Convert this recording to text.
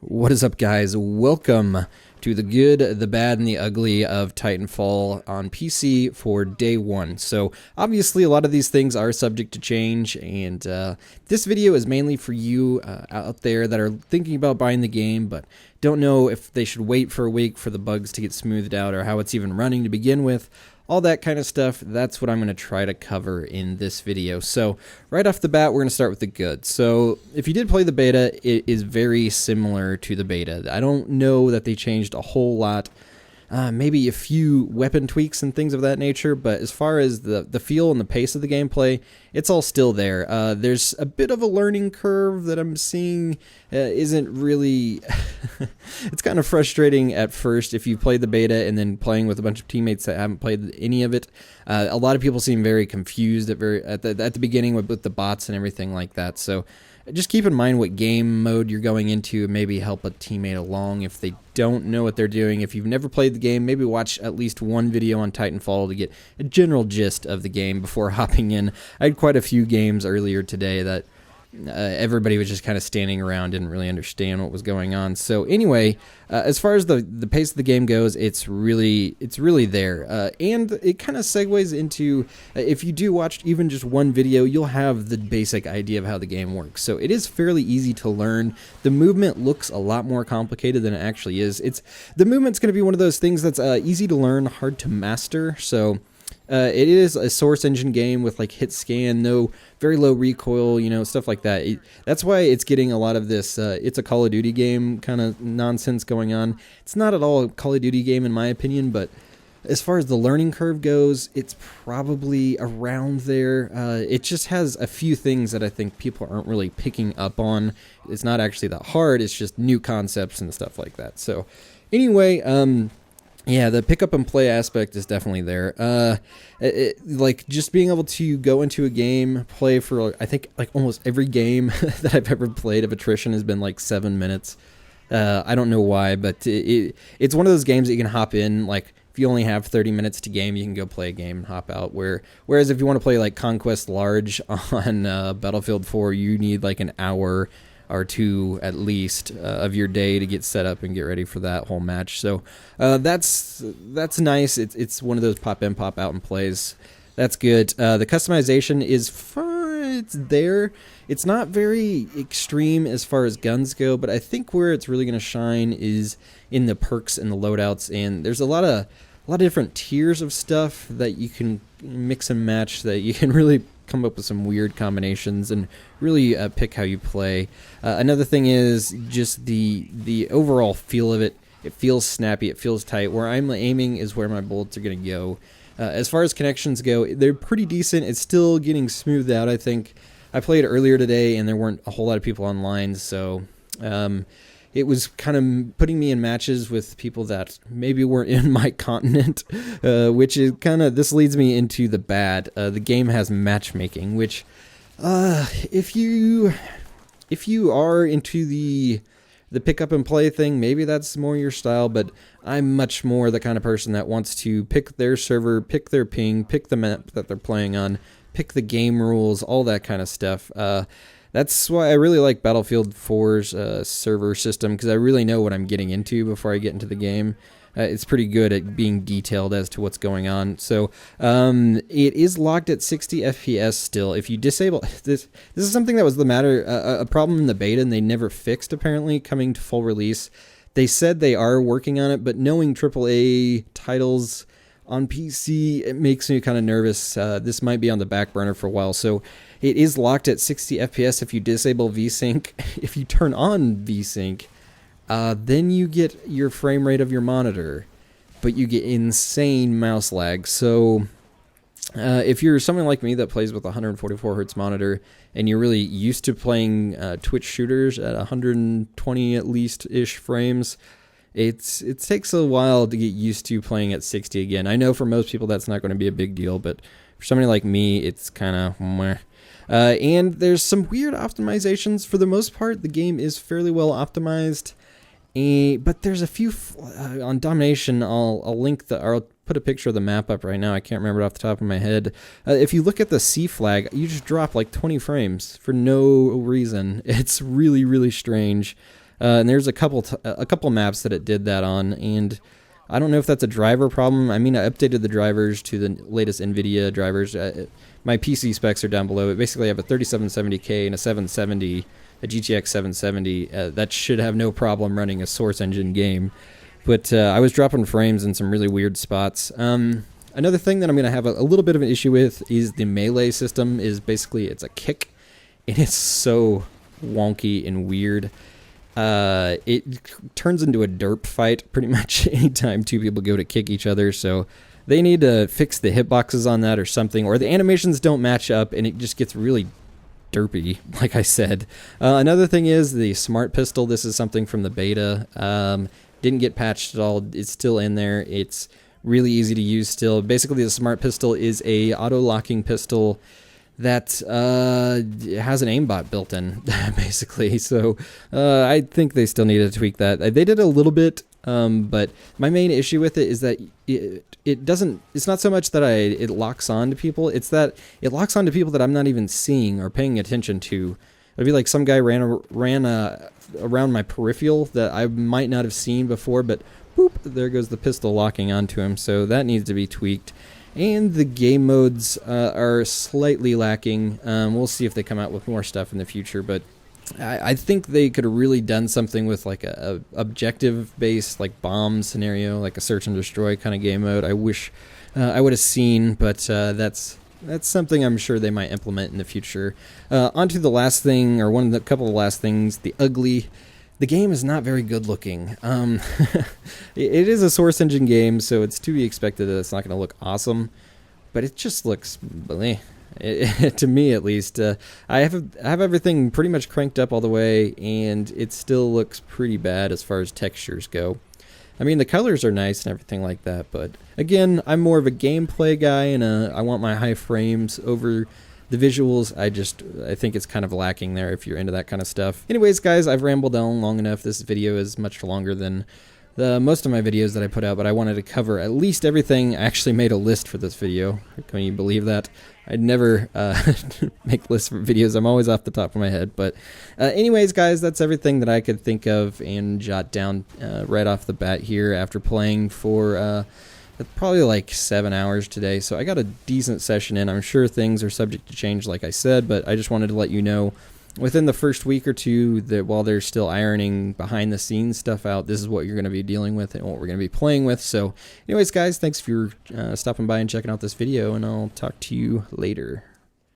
What is up, guys? Welcome to the good, the bad, and the ugly of Titanfall on PC for day one. So, obviously, a lot of these things are subject to change, and this video is mainly for you out there that are thinking about buying the game, but don't know if they should wait for a week for the bugs to get smoothed out or how it's even running to begin with. All that kind of stuff, that's what I'm going to try to cover in this video. So right off the bat, we're going to start with the good. So if you did play the beta, it is very similar to the beta. I don't know that they changed a whole lot. Maybe a few weapon tweaks and things of that nature, but as far as the feel and the pace of the gameplay, it's all still there. There's a bit of a learning curve that I'm seeing isn't really... It's kind of frustrating at first if you play the beta and then playing with a bunch of teammates that haven't played any of it. A lot of people seem very confused at the beginning with the bots and everything like that, so just keep in mind what game mode you're going into and maybe help a teammate along if they don't know what they're doing. If you've never played the game, maybe watch at least one video on Titanfall to get a general gist of the game before hopping in. I had quite a few games earlier today that everybody was just kind of standing around, didn't really understand what was going on. So anyway, as far as the pace of the game goes, it's really there, and it kind of segues into if you do watch even just one video, you'll have the basic idea of how the game works. So it is fairly easy to learn. The movement looks a lot more complicated than it actually is. The movement's going to be one of those things that's easy to learn, hard to master. So it is a source engine game with like hit scan, very low recoil, stuff like that. That's why it's getting a lot of this, it's a Call of Duty game kind of nonsense going on. It's not at all a Call of Duty game in my opinion, but as far as the learning curve goes, it's probably around there. It just has a few things that I think people aren't really picking up on. It's not actually that hard, it's just new concepts and stuff like that. So anyway, yeah, the pick up and play aspect is definitely there. Like just being able to go into a game, play for I think like almost every game that I've ever played of attrition has been like 7 minutes. I don't know why, but it's one of those games that you can hop in. Like if you only have 30 minutes to game, you can go play a game and hop out. Whereas if you want to play like Conquest Large on Battlefield 4, you need like an hour or two at least of your day to get set up and get ready for that whole match. So that's nice. It's one of those pop in, pop out and plays. That's good. The customization is fun. It's there. It's not very extreme as far as guns go, but I think where it's really going to shine is in the perks and the loadouts. And there's a lot of different tiers of stuff that you can mix and match that you can really come up with some weird combinations and really pick how you play. Another thing is just the overall feel of it. It feels snappy, it feels tight. Where I'm aiming is where my bullets are going to go. As far as connections go, they're pretty decent. It's still getting smoothed out, I think. I played earlier today and there weren't a whole lot of people online, so it was kind of putting me in matches with people that maybe weren't in my continent, which is this leads me into the bad. The game has matchmaking, which if you are into the pick up and play thing, maybe that's more your style, but I'm much more the kind of person that wants to pick their server, pick their ping, pick the map that they're playing on, pick the game rules, all that kind of stuff. That's why I really like Battlefield 4's server system, because I really know what I'm getting into before I get into the game. It's pretty good at being detailed as to what's going on. So it is locked at 60 FPS still. If you disable this is something that was a problem in the beta, and they never fixed apparently coming to full release. They said they are working on it, but knowing AAA titles on PC, it makes me kind of nervous. This might be on the back burner for a while. So it is locked at 60 FPS if you disable VSync. If you turn on VSync, then you get your frame rate of your monitor, but you get insane mouse lag. So if you're someone like me that plays with a 144 hertz monitor and you're really used to playing Twitch shooters at 120 at least-ish frames, it takes a while to get used to playing at 60 again. I know for most people that's not going to be a big deal, but for somebody like me, it's kind of meh. And there's some weird optimizations. For the most part, the game is fairly well optimized. But there's a few on Domination. I'll put a picture of the map up right now. I can't remember it off the top of my head. If you look at the C flag, you just drop like 20 frames for no reason. It's really, really strange. And there's a couple maps that it did that on, and I don't know if that's a driver problem. I mean, I updated the drivers to the latest NVIDIA drivers. My PC specs are down below. Basically, I have a 3770K and a 770, a GTX 770. That should have no problem running a Source Engine game. But I was dropping frames in some really weird spots. Another thing that I'm going to have a little bit of an issue with is the melee system. Is basically it's a kick, and it's so wonky and weird. It turns into a derp fight pretty much anytime two people go to kick each other, so they need to fix the hitboxes on that or something, or the animations don't match up and it just gets really derpy, like I said. Another thing is the smart pistol. This is something from the beta. Didn't get patched at all. It's still in there. It's really easy to use still. Basically, the smart pistol is a auto-locking pistol that has an aimbot built in, basically. So I think they still need to tweak that. They did a little bit, but my main issue with it is that it doesn't. It's not so much that it locks on to people. It's that it locks on to people that I'm not even seeing or paying attention to. It'd be like some guy ran around my peripheral that I might not have seen before, but boop, there goes the pistol locking onto him. So that needs to be tweaked. And the game modes are slightly lacking. We'll see if they come out with more stuff in the future, but I think they could have really done something with like a objective-based, like bomb scenario, like a search and destroy kind of game mode. I wish I would have seen, but that's something I'm sure they might implement in the future. On to the last thing, or couple of last things, the ugly. The game is not very good looking. It is a Source Engine game, so it's to be expected that it's not going to look awesome, but it just looks bleh. To me at least. I have everything pretty much cranked up all the way, and it still looks pretty bad as far as textures go. I mean, the colors are nice and everything like that, but again, I'm more of a gameplay guy, and I want my high frames over the visuals. I think it's kind of lacking there if you're into that kind of stuff. Anyways, guys, I've rambled on long enough. This video is much longer than most of my videos that I put out, but I wanted to cover at least everything. I actually made a list for this video. Can you believe that? I'd never make lists for videos. I'm always off the top of my head. But anyways, guys, that's everything that I could think of and jot down right off the bat here after playing for probably like 7 hours today. So I got a decent session in. I'm sure things are subject to change, like I said, but I just wanted to let you know within the first week or two that while they're still ironing behind the scenes stuff out, this is what you're going to be dealing with and what we're going to be playing with. So anyways, guys, thanks for stopping by and checking out this video, and I'll talk to you later.